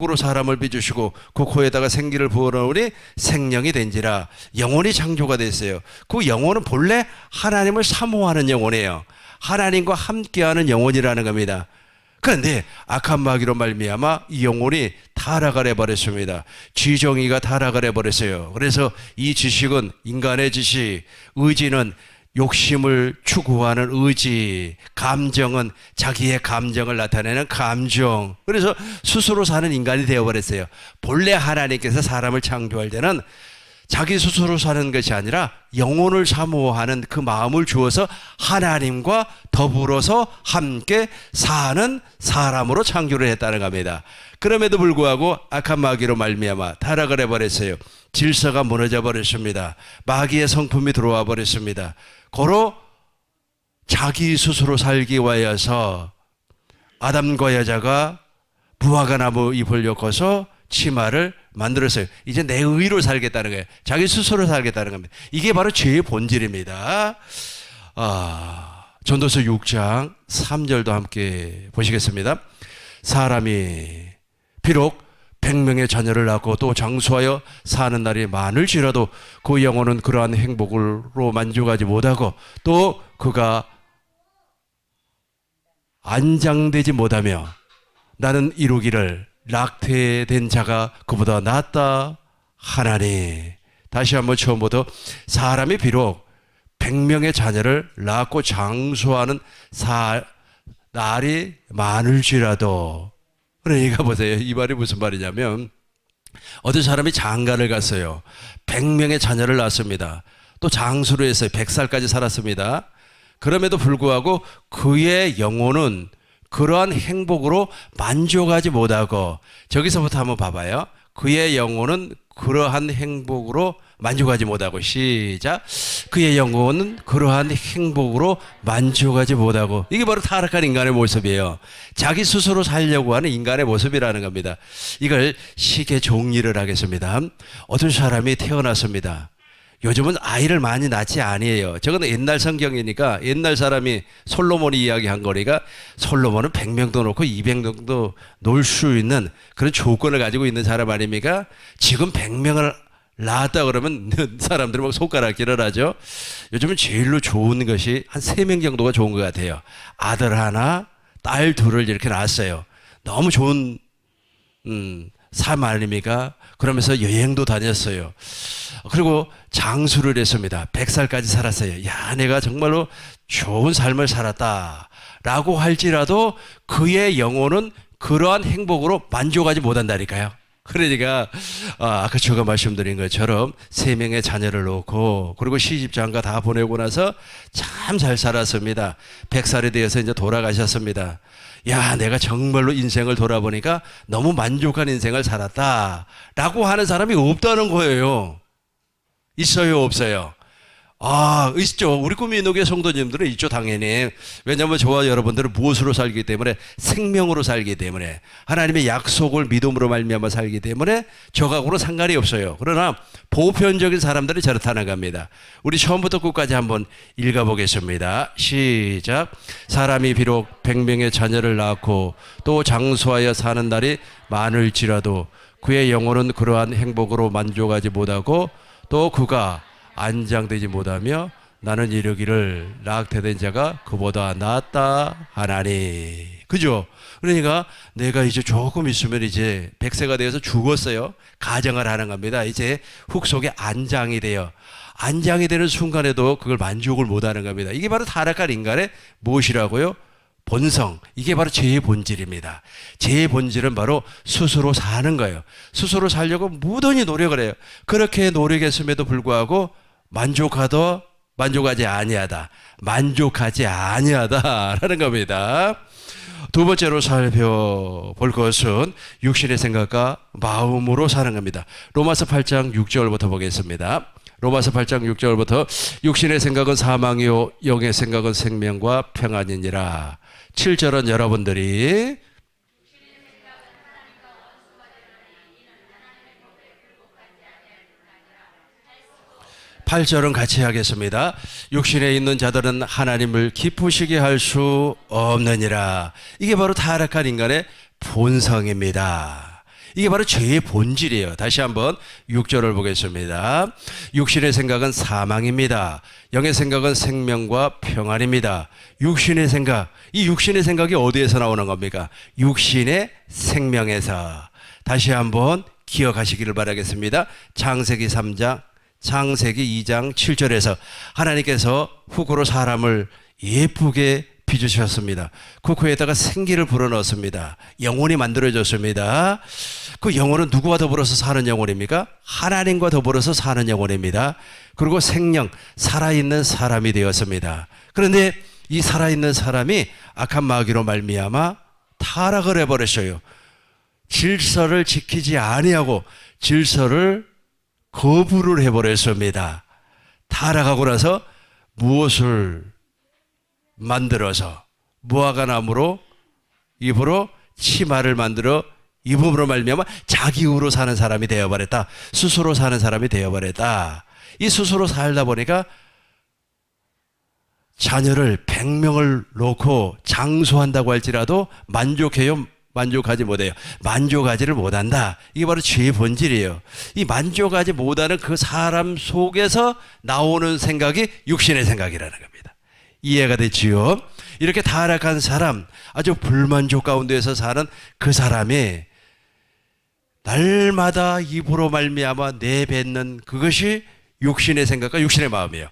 으로 사람을 빚으시고 그 코에다가 생기를 부어넣으니 생명이 된지라. 영혼이 창조가 됐어요. 그 영혼은 본래 하나님을 사모하는 영혼이에요. 하나님과 함께하는 영혼이라는 겁니다. 그런데 악한 마귀로 말미암아 이 영혼이 타락을 해버렸습니다. 지정의가 타락을 해버렸어요. 그래서 이 지식은 인간의 지식, 의지는 욕심을 추구하는 의지, 감정은 자기의 감정을 나타내는 감정. 그래서 스스로 사는 인간이 되어버렸어요. 본래 하나님께서 사람을 창조할 때는 자기 스스로 사는 것이 아니라 영혼을 사모하는 그 마음을 주어서 하나님과 더불어서 함께 사는 사람으로 창조를 했다는 겁니다. 그럼에도 불구하고 악한 마귀로 말미암아 타락을 해버렸어요. 질서가 무너져 버렸습니다. 마귀의 성품이 들어와 버렸습니다. 고로 자기 스스로 살기 위하여서 아담과 여자가 무화과 나무 잎을 엮어서 치마를 만들었어요. 이제 내 의로 살겠다는 거예요. 자기 스스로 살겠다는 겁니다. 이게 바로 죄의 본질입니다. 전도서 6장 3절도 함께 보시겠습니다. 사람이 비록 100명의 자녀를 낳고 또 장수하여 사는 날이 많을지라도 그 영혼은 그러한 행복으로 만족하지 못하고 또 그가 안장되지 못하며 나는 이루기를 낙태된 자가 그보다 낫다 하나니. 다시 한번 처음부터 사람이 비록 100명의 자녀를 낳고 장수하는 날이 많을지라도. 그러니까 보세요. 이 말이 무슨 말이냐면 어떤 사람이 장가를 갔어요. 100명의 자녀를 낳았습니다. 또 장수를 했어요. 100살까지 살았습니다. 그럼에도 불구하고 그의 영혼은 그러한 행복으로 만족하지 못하고, 저기서부터 한번 봐봐요. 그의 영혼은 그러한 행복으로 만족하지 못하고, 시작. 그의 영혼은 그러한 행복으로 만족하지 못하고. 이게 바로 타락한 인간의 모습이에요. 자기 스스로 살려고 하는 인간의 모습이라는 겁니다. 이걸 식의 정리를 하겠습니다. 어떤 사람이 태어났습니다. 요즘은 아이를 많이 낳지 아니에요. 저건 옛날 성경이니까 옛날 사람이 솔로몬이 이야기한 거니까 솔로몬은 100명도 놓고 200명도 놓을 수 있는 그런 조건을 가지고 있는 사람 아닙니까? 지금 100명을 낳았다 그러면 사람들이 막 손가락질을 하죠. 요즘은 제일로 좋은 것이 한 3명 정도가 좋은 것 같아요. 아들 하나, 딸 둘을 이렇게 낳았어요. 너무 좋은 삶 아닙니까? 그러면서 여행도 다녔어요. 그리고 장수를 했습니다. 100살까지 살았어요. 야, 내가 정말로 좋은 삶을 살았다 라고 할지라도 그의 영혼은 그러한 행복으로 만족하지 못한다니까요. 그러니까 아까 제가 말씀드린 것처럼 3명의 자녀를 놓고 그리고 시집 장가 다 보내고 나서 참 잘 살았습니다. 100살이 되어서 이제 돌아가셨습니다. 야, 내가 정말로 인생을 돌아보니까 너무 만족한 인생을 살았다 라고 하는 사람이 없다는 거예요. 있어요, 없어요? 있죠. 우리 꿈이노교회 성도님들은 있죠, 당연히. 왜냐하면 저와 여러분들은 무엇으로 살기 때문에, 생명으로 살기 때문에, 하나님의 약속을 믿음으로 말미암아 살기 때문에 저하고는 상관이 없어요. 그러나 보편적인 사람들이 저렇다는 겁니다. 우리 처음부터 끝까지 한번 읽어보겠습니다. 시작. 사람이 비록 100명의 자녀를 낳고 또 장수하여 사는 날이 많을지라도 그의 영혼은 그러한 행복으로 만족하지 못하고 또 그가 안장되지 못하며 나는 이르기를 낙태된 자가 그보다 낫다 하나니. 그죠? 그러니까 내가 이제 조금 있으면 이제 100세가 되어서 죽었어요. 가정을 하는 겁니다. 이제 훅 속에 안장이 돼요. 안장이 되는 순간에도 그걸 만족을 못하는 겁니다. 이게 바로 타락한 인간의 무엇이라고요? 본성. 이게 바로 죄의 본질입니다. 죄의 본질은 바로 스스로 사는 거예요. 스스로 살려고 무던히 노력을 해요. 그렇게 노력했음에도 불구하고 만족하지 아니하다. 만족하지 아니하다라는 겁니다. 두 번째로 살펴볼 것은 육신의 생각과 마음으로 사는 겁니다. 로마서 8장 6절부터 보겠습니다. 로마서 8장 6절부터 육신의 생각은 사망이요 영의 생각은 생명과 평안이니라. 7절은 여러분들이 8절은 같이 하겠습니다. 육신에 있는 자들은 하나님을 기쁘시게 할 수 없느니라. 이게 바로 타락한 인간의 본성입니다. 이게 바로 죄의 본질이에요. 다시 한번 6절을 보겠습니다. 육신의 생각은 사망입니다. 영의 생각은 생명과 평안입니다. 육신의 생각, 이 육신의 생각이 어디에서 나오는 겁니까? 육신의 생명에서. 다시 한번 기억하시기를 바라겠습니다. 창세기 3장, 창세기 2장 7절에서 하나님께서 흙으로 사람을 예쁘게 빚으셨습니다. 그 코에다가 생기를 불어넣었습니다. 영혼이 만들어졌습니다. 그 영혼은 누구와 더불어서 사는 영혼입니까? 하나님과 더불어서 사는 영혼입니다. 그리고 생명, 살아있는 사람이 되었습니다. 그런데 이 살아있는 사람이 악한 마귀로 말미암아 타락을 해버렸어요. 질서를 지키지 아니하고 질서를 거부를 해버렸습니다. 타락하고 나서 무엇을 만들어서 무화과 나무로 입으로 치마를 만들어 입음으로 말미암아 자기 의로 사는 사람이 되어버렸다. 스스로 사는 사람이 되어버렸다. 이 스스로 살다 보니까 자녀를 100명을 놓고 장수한다고 할지라도 만족해요? 만족하지 못해요. 만족하지를 못한다. 이게 바로 죄의 본질이에요. 이 만족하지 못하는 그 사람 속에서 나오는 생각이 육신의 생각이라는 겁니다. 이해가 됐지요? 이렇게 타락한 사람, 아주 불만족 가운데에서 사는 그 사람이 날마다 입으로 말미암아 내뱉는 그것이 육신의 생각과 육신의 마음이에요.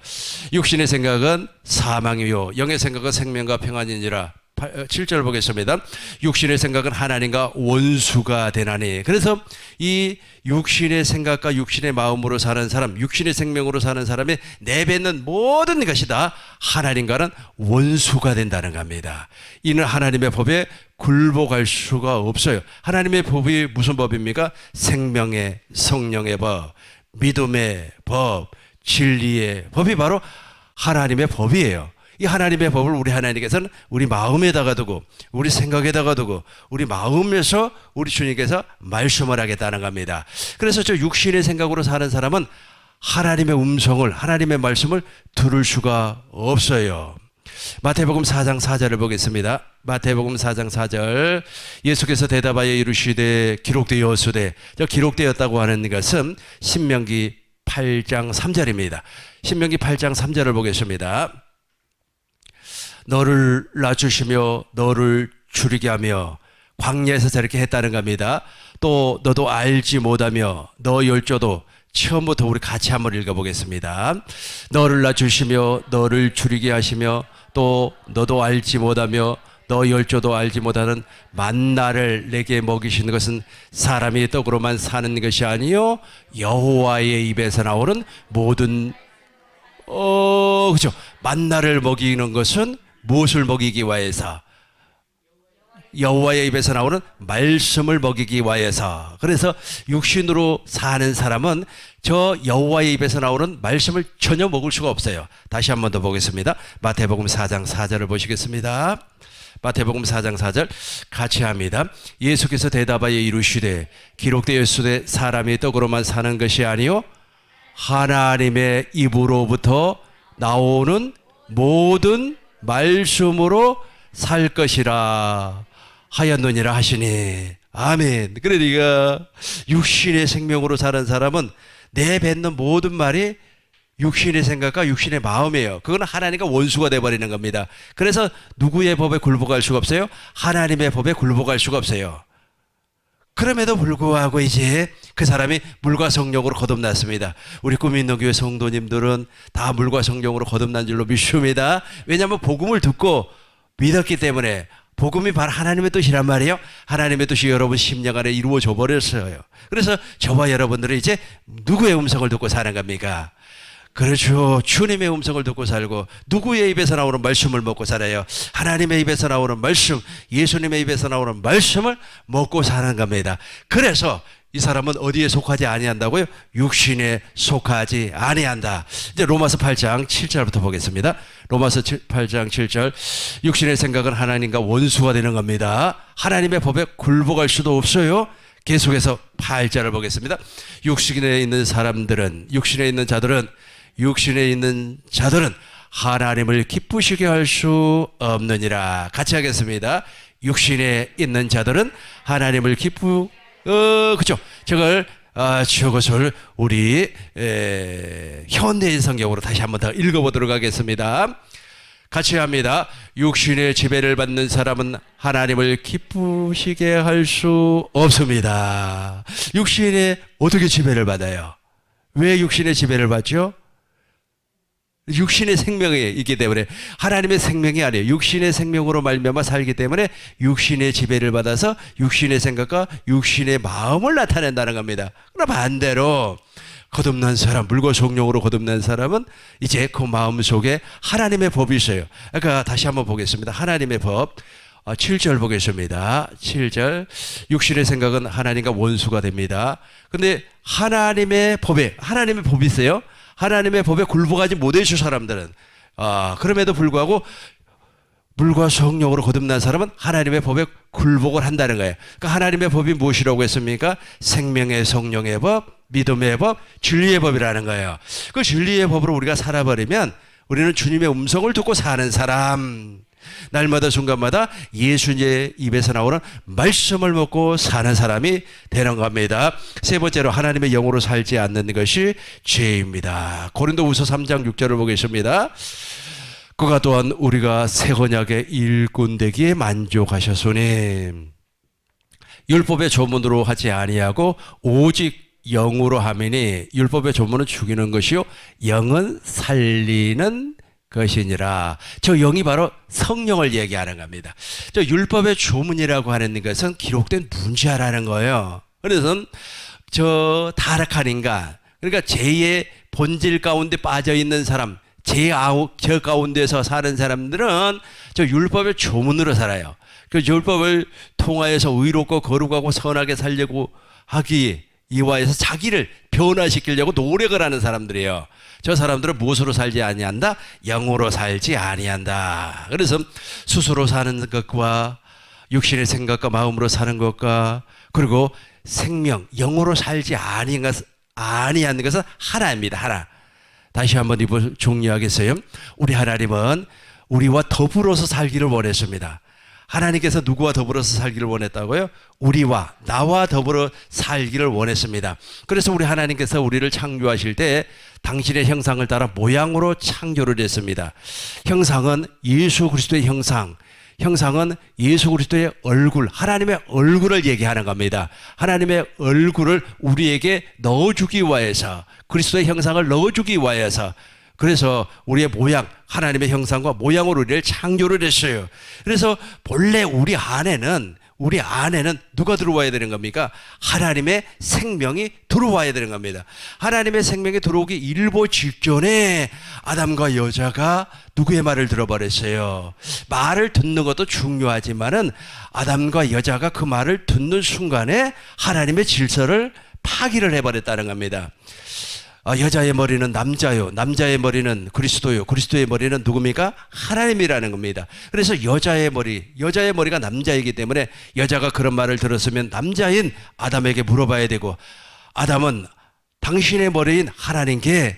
육신의 생각은 사망이요 영의 생각은 생명과 평안이니라. 7절 보겠습니다. 육신의 생각은 하나님과 원수가 되나니. 그래서 이 육신의 생각과 육신의 마음으로 사는 사람, 육신의 생명으로 사는 사람이 내뱉는 모든 것이 다 하나님과는 원수가 된다는 겁니다. 이는 하나님의 법에 굴복할 수가 없어요. 하나님의 법이 무슨 법입니까? 생명의 성령의 법, 믿음의 법, 진리의 법이 바로 하나님의 법이에요. 이 하나님의 법을 우리 하나님께서는 우리 마음에다가 두고 우리 생각에다가 두고 우리 마음에서 우리 주님께서 말씀을 하겠다는 겁니다. 그래서 저 육신의 생각으로 사는 사람은 하나님의 음성을, 하나님의 말씀을 들을 수가 없어요. 마태복음 4장 4절을 보겠습니다. 마태복음 4장 4절. 예수께서 대답하여 이르시되 기록되었으되, 저 기록되었다고 하는 것은 신명기 8장 3절입니다. 신명기 8장 3절을 보겠습니다. 너를 낮추시며 너를 줄이게 하며, 광야에서 저렇게 했다는 겁니다. 또 너도 알지 못하며 너 열조도, 처음부터 우리 같이 한번 읽어보겠습니다. 너를 낮추시며 너를 줄이게 하시며 또 너도 알지 못하며 너 열조도 알지 못하는 만나를 내게 먹이시는 것은 사람이 떡으로만 사는 것이 아니요 여호와의 입에서 나오는 모든 그죠? 만나를 먹이는 것은 무엇을 먹이기 위해서? 여호와의 입에서 나오는 말씀을 먹이기 위해서. 그래서 육신으로 사는 사람은 저 여호와의 입에서 나오는 말씀을 전혀 먹을 수가 없어요. 다시 한 번 더 보겠습니다. 마태복음 4장 4절을 보시겠습니다. 마태복음 4장 4절 같이 합니다. 예수께서 대답하여 이르시되 기록되었으되 사람이 떡으로만 사는 것이 아니요 하나님의 입으로부터 나오는 모든 말씀으로 살 것이라 하였느니라 하시니. 아멘. 그러니까 육신의 생명으로 사는 사람은 내뱉는 모든 말이 육신의 생각과 육신의 마음이에요. 그건 하나님과 원수가 되어버리는 겁니다. 그래서 누구의 법에 굴복할 수가 없어요? 하나님의 법에 굴복할 수가 없어요. 그럼에도 불구하고 이제 그 사람이 물과 성령으로 거듭났습니다. 우리 꿈이 있는 교회 성도님들은 다 물과 성령으로 거듭난 줄로 믿습니다. 왜냐하면 복음을 듣고 믿었기 때문에. 복음이 바로 하나님의 뜻이란 말이에요. 하나님의 뜻이 여러분 심령 안에 이루어져 버렸어요. 그래서 저와 여러분들은 이제 누구의 음성을 듣고 사는 겁니까? 그렇죠. 주님의 음성을 듣고 살고 누구의 입에서 나오는 말씀을 먹고 살아요? 하나님의 입에서 나오는 말씀, 예수님의 입에서 나오는 말씀을 먹고 사는 겁니다. 그래서 이 사람은 어디에 속하지 아니한다고요? 육신에 속하지 아니한다. 이제 로마서 8장 7절부터 보겠습니다. 로마서 8장 7절. 육신의 생각은 하나님과 원수가 되는 겁니다. 하나님의 법에 굴복할 수도 없어요. 계속해서 8절을 보겠습니다. 육신에 있는 사람들은, 육신에 있는 자들은 하나님을 기쁘시게 할 수 없느니라. 같이 하겠습니다. 육신에 있는 자들은 하나님을 기쁘게 그죠? 저것을 우리 현대인 성경으로 다시 한번 더 읽어보도록 하겠습니다. 같이 합니다. 육신의 지배를 받는 사람은 하나님을 기쁘시게 할 수 없습니다. 육신에 어떻게 지배를 받아요? 왜 육신의 지배를 받죠? 육신의 생명이 있기 때문에, 하나님의 생명이 아니에요. 육신의 생명으로 말미암아 살기 때문에 육신의 지배를 받아서 육신의 생각과 육신의 마음을 나타낸다는 겁니다. 그러나 반대로 거듭난 사람, 물과 성령으로 거듭난 사람은 이제 그 마음 속에 하나님의 법이 있어요. 그러니까 다시 한번 보겠습니다. 하나님의 법 7절 보겠습니다. 7절. 육신의 생각은 하나님과 원수가 됩니다. 근데 하나님의 법이 있어요. 하나님의 법에 굴복하지 못해줄 사람들은 그럼에도 불구하고 물과 성령으로 거듭난 사람은 하나님의 법에 굴복을 한다는 거예요. 그러니까 하나님의 법이 무엇이라고 했습니까? 생명의 성령의 법, 믿음의 법, 진리의 법이라는 거예요. 그 진리의 법으로 우리가 살아버리면 우리는 주님의 음성을 듣고 사는 사람, 날마다 순간마다 예수님의 입에서 나오는 말씀을 먹고 사는 사람이 되는 겁니다. 세 번째로 하나님의 영으로 살지 않는 것이 죄입니다. 고린도후서 3장 6절을 보겠습니다. 그가 또한 우리가 새 언약의 일꾼 되기에 만족하셨으니 율법의 조문으로 하지 아니하고 오직 영으로 하매니 율법의 조문은 죽이는 것이요 영은 살리는 것이니라. 저 영이 바로 성령을 얘기하는 겁니다. 저 율법의 조문이라고 하는 것은 기록된 문자라는 거예요. 그래서 저 타락한 인간, 그러니까 죄의 본질 가운데 빠져 있는 사람, 저 가운데서 사는 사람들은 저 율법의 조문으로 살아요. 그 율법을 통하여서 의롭고 거룩하고 선하게 살려고 하기 이와에서 자기를 변화시키려고 노력을 하는 사람들이에요. 저 사람들은 무엇으로 살지 아니한다? 영으로 살지 아니한다. 그래서 스스로 사는 것과 육신의 생각과 마음으로 사는 것과 그리고 생명, 영으로 살지 아니한 것은 하나입니다. 하나. 다시 한번 이걸 정리하겠어요. 우리 하나님은 우리와 더불어서 살기를 원했습니다. 하나님께서 누구와 더불어서 살기를 원했다고요? 나와 더불어 살기를 원했습니다. 그래서 우리 하나님께서 우리를 창조하실 때 당신의 형상을 따라 모양으로 창조를 했습니다. 형상은 예수 그리스도의 형상은 예수 그리스도의 얼굴, 하나님의 얼굴을 얘기하는 겁니다. 하나님의 얼굴을 우리에게 넣어주기 위해서, 그리스도의 형상을 넣어주기 위해서, 그래서 우리의 모양, 하나님의 형상과 모양으로 우리를 창조를 했어요. 그래서 본래 우리 안에는 누가 들어와야 되는 겁니까? 하나님의 생명이 들어와야 되는 겁니다. 하나님의 생명이 들어오기 일보 직전에 아담과 여자가 누구의 말을 들어버렸어요? 말을 듣는 것도 중요하지만은 아담과 여자가 그 말을 듣는 순간에 하나님의 질서를 파기를 해버렸다는 겁니다. 여자의 머리는 남자요, 남자의 머리는 그리스도요, 그리스도의 머리는 누굽니까? 하나님이라는 겁니다. 그래서 여자의 머리가 남자이기 때문에 여자가 그런 말을 들었으면 남자인 아담에게 물어봐야 되고, 아담은 당신의 머리인 하나님께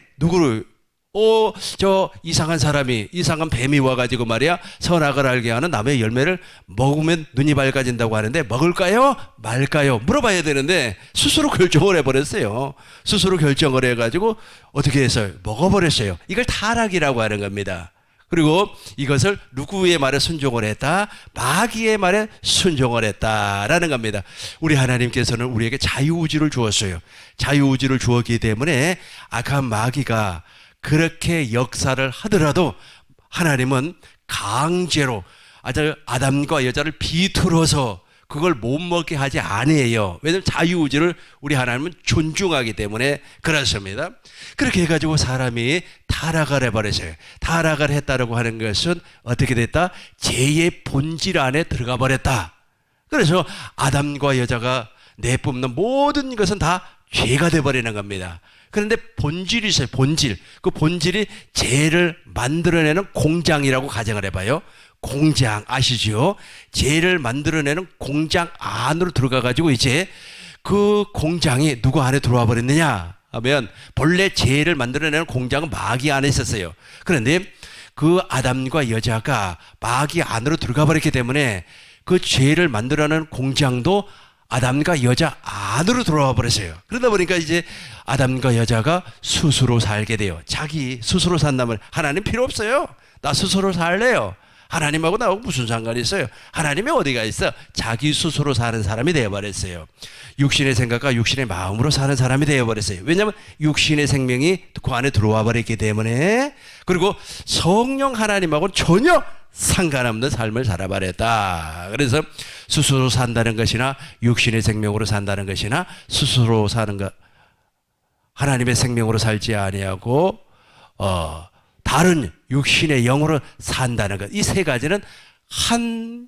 저 이상한 뱀이 와가지고 말이야, 선악을 알게 하는 나무의 열매를 먹으면 눈이 밝아진다고 하는데 먹을까요? 말까요? 물어봐야 되는데 스스로 결정을 해버렸어요. 스스로 결정을 해가지고 어떻게 해서 먹어버렸어요. 이걸 타락이라고 하는 겁니다. 그리고 이것을 누구의 말에 순종을 했다? 마귀의 말에 순종을 했다라는 겁니다. 우리 하나님께서는 우리에게 자유의지를 주었어요. 자유의지를 주었기 때문에 악한 마귀가 그렇게 역사를 하더라도 하나님은 강제로 아담과 여자를 비틀어서 그걸 못 먹게 하지 아니에요. 왜냐하면 자유의지를 우리 하나님은 존중하기 때문에 그렇습니다. 그렇게 해가지고 사람이 타락을 해버렸어요. 타락을 했다라고 하는 것은 어떻게 됐다? 죄의 본질 안에 들어가 버렸다. 그래서 아담과 여자가 내뿜는 모든 것은 다 죄가 돼버리는 겁니다. 그런데 본질이 있어요. 그 본질이 죄를 만들어내는 공장이라고 가정을 해봐요. 공장 아시죠? 죄를 만들어내는 공장 안으로 들어가가지고 이제 그 공장이 누구 안에 들어와 버렸느냐 하면, 본래 죄를 만들어내는 공장은 마귀 안에 있었어요. 그런데 그 아담과 여자가 마귀 안으로 들어가 버렸기 때문에 그 죄를 만들어내는 공장도 아담과 여자 안으로 들어와 버렸어요. 그러다 보니까 이제 아담과 여자가 스스로 살게 돼요. 자기 스스로 산다면 하나님 필요 없어요. 나 스스로 살래요. 하나님하고 나하고 무슨 상관이 있어요? 하나님이 어디가 있어? 자기 스스로 사는 사람이 되어버렸어요. 육신의 생각과 육신의 마음으로 사는 사람이 되어버렸어요. 왜냐하면 육신의 생명이 그 안에 들어와 버렸기 때문에. 그리고 성령 하나님하고는 전혀 상관없는 삶을 살아버렸다. 그래서 스스로 산다는 것이나 육신의 생명으로 산다는 것이나 스스로 사는 것, 하나님의 생명으로 살지 아니하고 다른 육신의 영으로 산다는 것, 이 세 가지는 한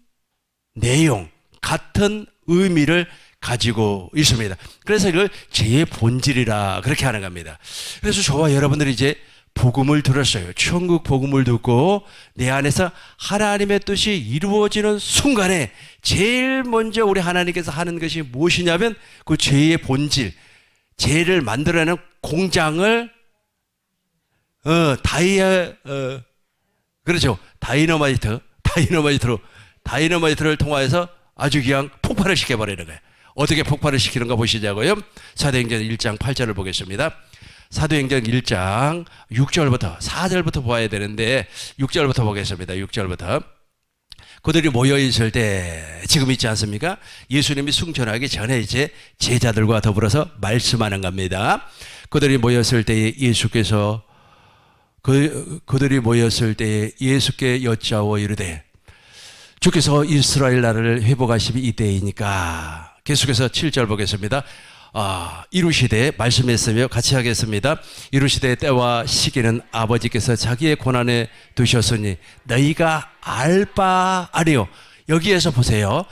내용, 같은 의미를 가지고 있습니다. 그래서 이걸 제 본질이라 그렇게 하는 겁니다. 그래서 저와 여러분들이 이제 복음을 들었어요. 천국 복음을 듣고 내 안에서 하나님의 뜻이 이루어지는 순간에 제일 먼저 우리 하나님께서 하는 것이 무엇이냐면 그 죄의 본질, 죄를 만들어내는 공장을 그렇죠. 다이너마이트를 통하여서 아주 그냥 폭발을 시켜버리는 거예요. 어떻게 폭발을 시키는가 보시자고요. 사도행전 1장 8절을 보겠습니다. 사도행전 1장 6절부터 4절부터 보아야 되는데 6절부터 보겠습니다. 6절부터. 그들이 모여있을 때 지금 있지 않습니까? 예수님이 승천하기 전에 이제 제자들과 더불어서 말씀하는 겁니다. 그들이 모였을 때에 예수께서 그들이 모였을 때에 예수께 여짜오 이르되 주께서 이스라엘 나라를 회복하심이 이때이니까. 계속해서 7절 보겠습니다. 이루시되 말씀했으며 같이 하겠습니다. 이루시되 때와 시기는 아버지께서 자기의 권한에 두셨으니 너희가 알 바 아니요. 여기에서 보세요.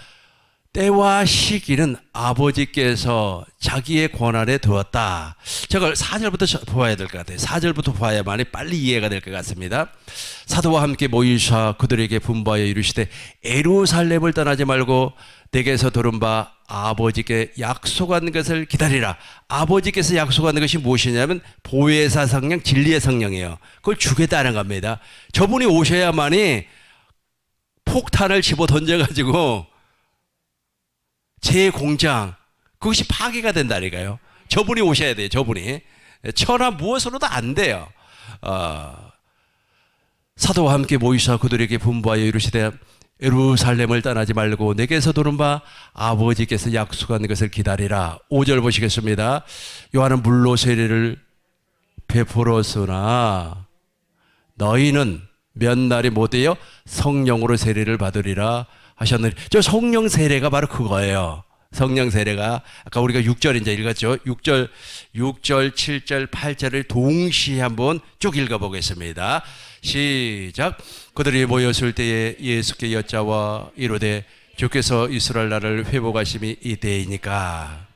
때와 시기는 아버지께서 자기의 권한에 두었다. 저걸 4절부터 보아야 될 것 같아요. 4절부터 보아야만이 빨리 이해가 될 것 같습니다. 사도와 함께 모이사 그들에게 분부하여 이르시되 예루살렘을 떠나지 말고 내게서 들은 바 아버지께 약속한 것을 기다리라. 아버지께서 약속한 것이 무엇이냐면 보혜사 성령, 진리의 성령이에요. 그걸 주겠다는 겁니다. 저분이 오셔야만이 폭탄을 집어 던져가지고 제 공장, 그것이 파괴가 된다니까요. 저분이 오셔야 돼요. 저분이. 천하 무엇으로도 안 돼요. 사도와 함께 모이사 그들에게 분부하여 이르시되 예루살렘을 떠나지 말고 내게서 들은 바 아버지께서 약속한 것을 기다리라. 5절 보시겠습니다. 요한은 물로 세례를 베풀었으나 너희는 몇 날이 못되어 성령으로 세례를 받으리라 하셨느니. 저 성령 세례가 바로 그거예요. 성령 세례가 아까 우리가 6절 이제 읽었죠. 6절, 7절, 8절을 동시에 한번 쭉 읽어보겠습니다. 시작. 그들이 모였을 때에 예수께 여짜와 이르되 주께서 이스라엘 나라를 회복하심이 이때이니까.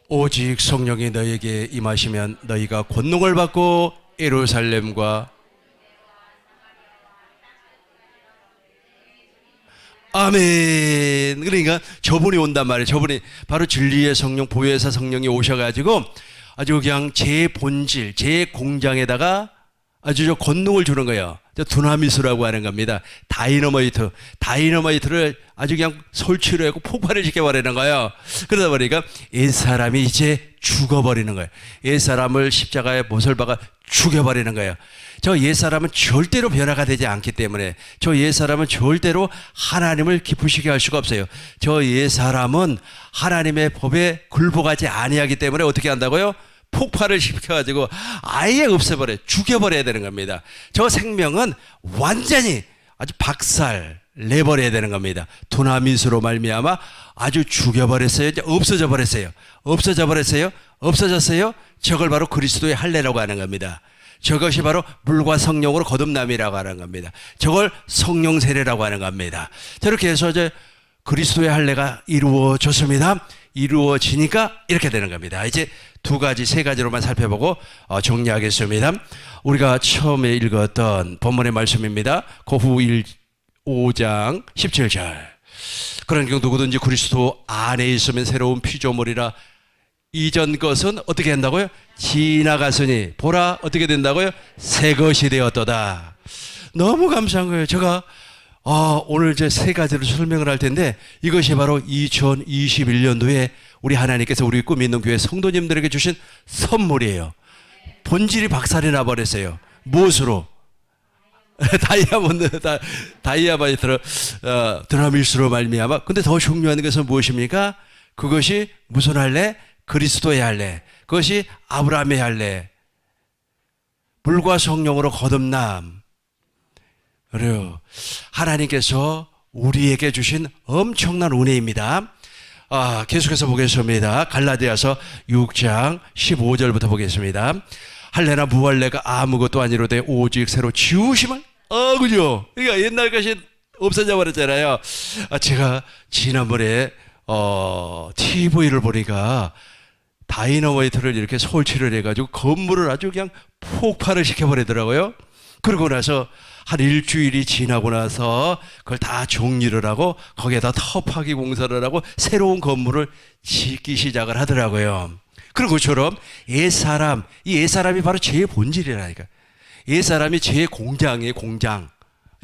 오직 성령이 너희에게 임하시면 너희가 권능을 받고 예루살렘과 아멘. 그러니까 저분이 온단 말이에요. 저분이 바로 진리의 성령, 보혜사 성령이 오셔가지고 아주 그냥 제 본질, 제 공장에다가 아주 저 권능을 주는 거예요. 두나미스라고 하는 겁니다. 다이너마이트를 아주 그냥 설치를 하고 폭발을 시켜버리는 거예요. 그러다 보니까 옛사람이 이제 죽어버리는 거예요. 옛사람을 십자가에 못을 박아 죽여버리는 거예요. 저 옛사람은 절대로 변화가 되지 않기 때문에 저 옛사람은 절대로 하나님을 기쁘시게 할 수가 없어요. 저 옛사람은 하나님의 법에 굴복하지 아니하기 때문에 어떻게 한다고요? 폭발을 시켜가지고 아예 없애버려요. 죽여버려야 되는 겁니다. 저 생명은 완전히 아주 박살 내버려야 되는 겁니다. 두나미스로 말미암아 아주 죽여버렸어요. 이제 없어져 버렸어요. 없어졌어요. 저걸 바로 그리스도의 할례라고 하는 겁니다. 저것이 바로 물과 성령으로 거듭남이라고 하는 겁니다. 저걸 성령 세례라고 하는 겁니다. 저렇게 해서 이제 그리스도의 할례가 이루어졌습니다. 이루어지니까 이렇게 되는 겁니다. 이제 세 가지로만 살펴보고 정리하겠습니다. 우리가 처음에 읽었던 본문의 말씀입니다. 고후 5장 17절. 그러니까 누구든지 그리스도 안에 있으면 새로운 피조물이라 이전 것은 어떻게 한다고요? 지나갔으니 보라 어떻게 된다고요? 새 것이 되었도다. 너무 감사한 거예요. 제가 오늘 이제 세 가지를 설명을 할 텐데 이것이 바로 2021년도에 우리 하나님께서 우리 꿈 있는 교회 성도님들에게 주신 선물이에요. 본질이 박살이 나버렸어요. 무엇으로? 다이아몬드 드라밀수로 말미암아. 근데 더 중요한 것은 무엇입니까? 그것이 무슨 할례? 그리스도의 할례. 그것이 아브라함의 할례. 물과 성령으로 거듭남. 그래요. 하나님께서 우리에게 주신 엄청난 은혜입니다. 계속해서 보겠습니다. 갈라디아서 6장 15절부터 보겠습니다. 할례나 무할례가 아무것도 아니로되 오직 새로 지으심을 그죠? 그러니까 옛날 것이 없어져 버렸잖아요. 제가 지난번에 TV를 보니까 다이너마이트를 이렇게 설치를 해가지고 건물을 아주 그냥 폭발을 시켜버리더라고요. 그러고 나서 한 일주일이 지나고 나서 그걸 다 정리를 하고 거기에다 터파기 공사를 하고 새로운 건물을 짓기 시작을 하더라고요. 그런 것처럼 옛사람, 이 옛사람이 바로 죄의 본질이라니까. 옛사람이 죄의 공장이에요, 공장.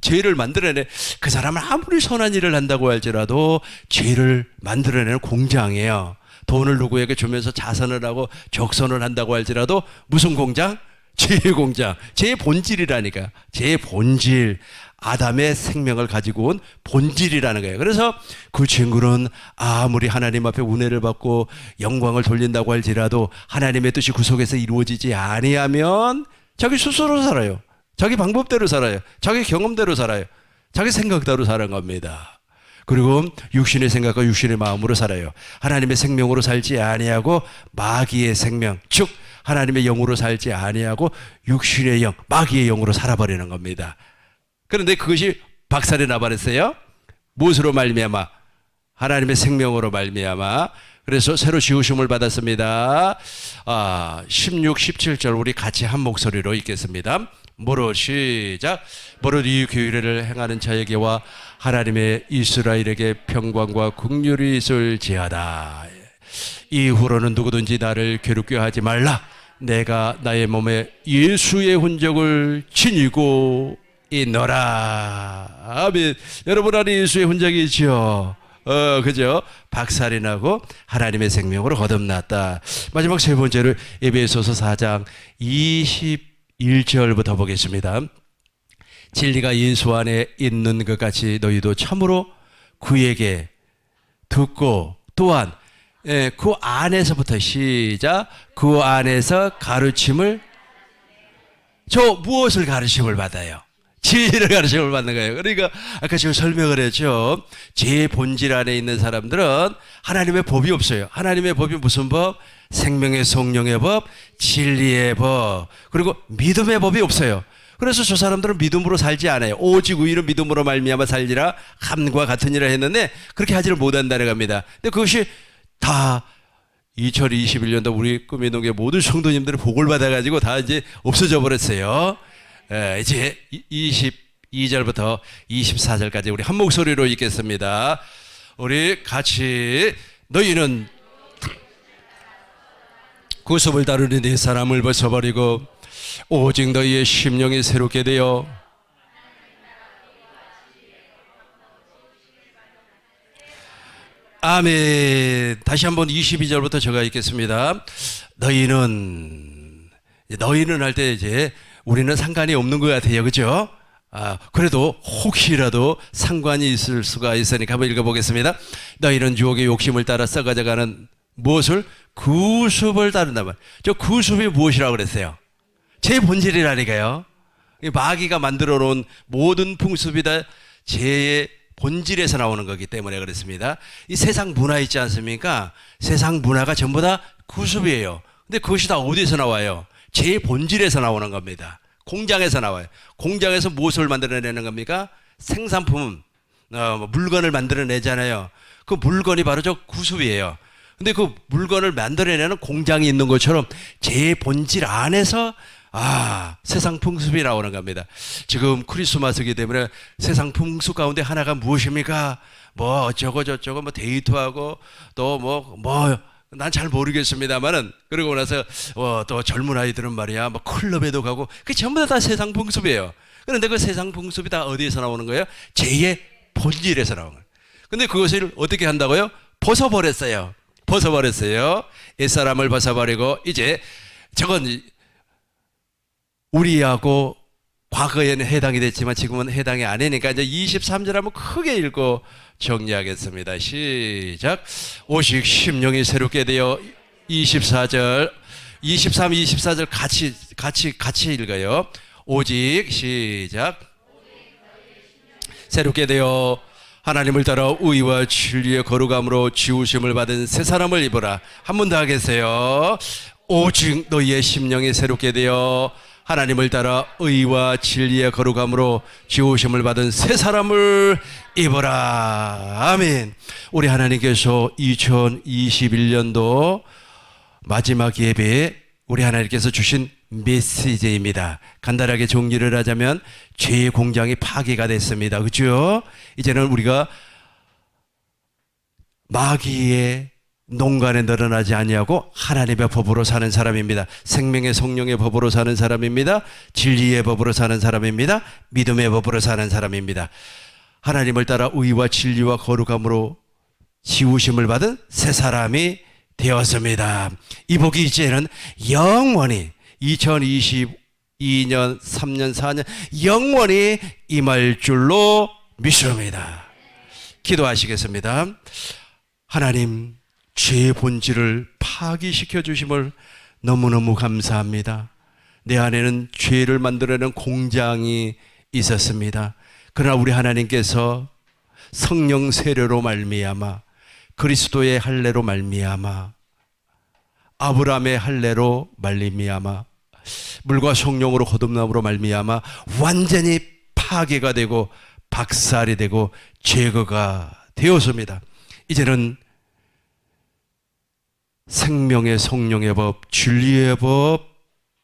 죄를 만들어내. 그 사람은 아무리 선한 일을 한다고 할지라도 죄를 만들어내는 공장이에요. 돈을 누구에게 주면서 자선을 하고 적선을 한다고 할지라도 무슨 공장? 죄의 공장. 죄의 본질이라니까. 죄의 본질. 아담의 생명을 가지고 온 본질이라는 거예요. 그래서 그 친구는 아무리 하나님 앞에 은혜를 받고 영광을 돌린다고 할지라도 하나님의 뜻이 그 속에서 이루어지지 아니하면 자기 스스로 살아요. 자기 방법대로 살아요. 자기 경험대로 살아요. 자기 생각대로 사는 겁니다. 그리고 육신의 생각과 육신의 마음으로 살아요. 하나님의 생명으로 살지 아니하고 마귀의 생명, 즉 하나님의 영으로 살지 아니하고 육신의 영, 마귀의 영으로 살아버리는 겁니다. 그런데 그것이 박살이 나버렸어요. 무엇으로 말미암아? 하나님의 생명으로 말미암아. 그래서 새로 지으심을 받았습니다. 16, 17절 우리 같이 한 목소리로 읽겠습니다. 무릇 시작. 무릇 이 규례를 행하는 자에게와 하나님의 이스라엘에게 평강과 긍휼이 있을지어다. 이후로는 누구든지 나를 괴롭게 하지 말라. 내가 나의 몸에 예수의 흔적을 지니고 있노라. 아멘. 여러분 안에 예수의 흔적이 있죠. 그죠? 박살이 나고 하나님의 생명으로 거듭났다. 마지막 세 번째로 에베소서 4장 21절부터 보겠습니다. 진리가 예수 안에 있는 것 같이 너희도 참으로 그에게 듣고 또한 그 안에서부터 시작. 그 안에서 가르침을 무엇을 가르침을 받아요? 진리를 가르침을 받는 거예요. 그러니까 아까 제가 설명을 했죠. 제 본질 안에 있는 사람들은 하나님의 법이 없어요. 하나님의 법이 무슨 법? 생명의 성령의 법, 진리의 법, 그리고 믿음의 법이 없어요. 그래서 저 사람들은 믿음으로 살지 않아요. 오직 의인은 믿음으로 말미암아 살리라 함과 같은 일을 했는데 그렇게 하지를 못한다는 겁니다. 근데 그것이 다 2021년도 우리 꿈의 농계 모든 성도님들이 복을 받아가지고 다 이제 없어져 버렸어요. 이제 22절부터 24절까지 우리 한 목소리로 읽겠습니다. 우리 같이 너희는 구습을 다루는 네 사람을 벗어버리고 오직 너희의 심령이 새롭게 되어 아멘. 다시 한번 22절부터 제가 읽겠습니다. 너희는 할 때 이제 우리는 상관이 없는 것 같아요. 그죠? 그래도 혹시라도 상관이 있을 수가 있으니까 한번 읽어보겠습니다. 너희는 유혹의 욕심을 따라 썩어져가는 무엇을? 구습을 따른다 말. 저 구습이 무엇이라고 그랬어요? 제 본질이라니까요. 마귀가 만들어 놓은 모든 풍습이 다 제 본질에서 나오는 거기 때문에 그렇습니다. 이 세상 문화 있지 않습니까? 세상 문화가 전부 다 구습이에요. 근데 그것이 다 어디서 나와요? 제 본질에서 나오는 겁니다. 공장에서 나와요. 공장에서 무엇을 만들어내는 겁니까? 생산품, 물건을 만들어내잖아요. 그 물건이 바로 저 구습이에요. 근데 그 물건을 만들어내는 공장이 있는 것처럼 제 본질 안에서 세상 풍습이 나오는 겁니다. 지금 크리스마스이기 때문에 세상 풍습 가운데 하나가 무엇입니까? 뭐 어쩌고 저쩌고 뭐 데이트하고 또 뭐 난 잘 모르겠습니다만은 그러고 나서 또 젊은 아이들은 말이야 뭐 클럽에도 가고 그 전부 다 세상 풍습이에요. 그런데 그 세상 풍습이 다 어디에서 나오는 거예요? 죄의 본질에서 나오는 거예요. 근데 그것을 어떻게 한다고요? 벗어버렸어요. 벗어버렸어요. 옛사람을 벗어버리고 이제 저건 우리하고 과거에는 해당이 됐지만 지금은 해당이 아니니까 이제 23절 한번 크게 읽고 정리하겠습니다. 시작. 오직 심령이 새롭게 되어 24절 23, 24절 같이 읽어요. 오직 시작. 새롭게 되어 하나님을 따라 의와 진리의 거룩함으로 지우심을 받은 새 사람을 입어라. 한 번 더 하겠어요. 오직 너희의 심령이 새롭게 되어 하나님을 따라 의와 진리의 거룩함으로 지우심을 받은 새 사람을 입어라. 아멘. 우리 하나님께서 2021년도 마지막 예배에 우리 하나님께서 주신 메시지입니다. 간단하게 정리를 하자면 죄의 공장이 파괴가 됐습니다. 그렇죠? 이제는 우리가 마귀의 농간에 늘어나지 아니하고 하나님의 법으로 사는 사람입니다. 생명의 성령의 법으로 사는 사람입니다. 진리의 법으로 사는 사람입니다. 믿음의 법으로 사는 사람입니다. 하나님을 따라 의와 진리와 거룩함으로 지우심을 받은 새 사람이 되었습니다. 이 복이 이제는 영원히 2022년, 3년, 4년 영원히 임할 줄로 믿습니다. 기도하시겠습니다. 하나님, 죄의 본질을 파기시켜 주심을 너무너무 감사합니다. 내 안에는 죄를 만들어내는 공장이 있었습니다. 그러나 우리 하나님께서 성령 세례로 말미암아 그리스도의 할례로 말미암아 아브라함의 할례로 말미암아 물과 성령으로 거듭남으로 말미암아 완전히 파괴가 되고 박살이 되고 제거가 되었습니다. 이제는 생명의 성령의 법, 진리의 법,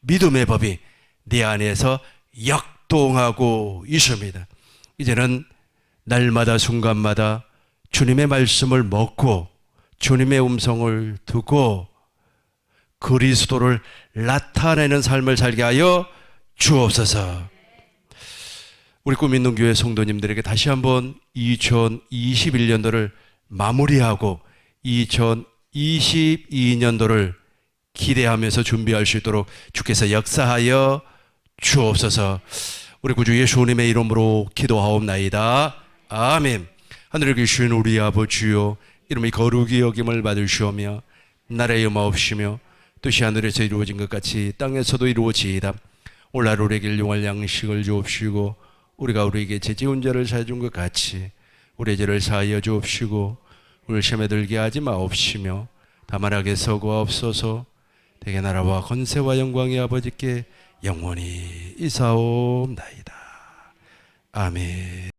믿음의 법이 내 안에서 역동하고 있습니다. 이제는 날마다 순간마다 주님의 말씀을 먹고 주님의 음성을 듣고 그리스도를 나타내는 삶을 살게 하여 주옵소서. 우리 꿈 있는 교회 성도님들에게 다시 한번 2021년도를 마무리하고 2022년도를 기대하면서 준비할 수 있도록 주께서 역사하여 주옵소서. 우리 구주 예수님의 이름으로 기도하옵나이다. 아멘. 하늘에 계신 우리 아버지요, 이름이 거룩히 여김을 받으시오며 나라의 임하옵시며 뜻이 하늘에서 이루어진 것 같이 땅에서도 이루어지이다. 오늘 우리에게 용할 양식을 주옵시고 우리가 우리에게 죄 지은 자를 사해 준 것 같이 우리의 죄를 사하여 주옵시고 우리를 시험에 들게 하지 마옵시며 다만 악에서 구하옵소서. 대개 나라와 권세와 영광이 아버지께 영원히 이사옵나이다. 아멘.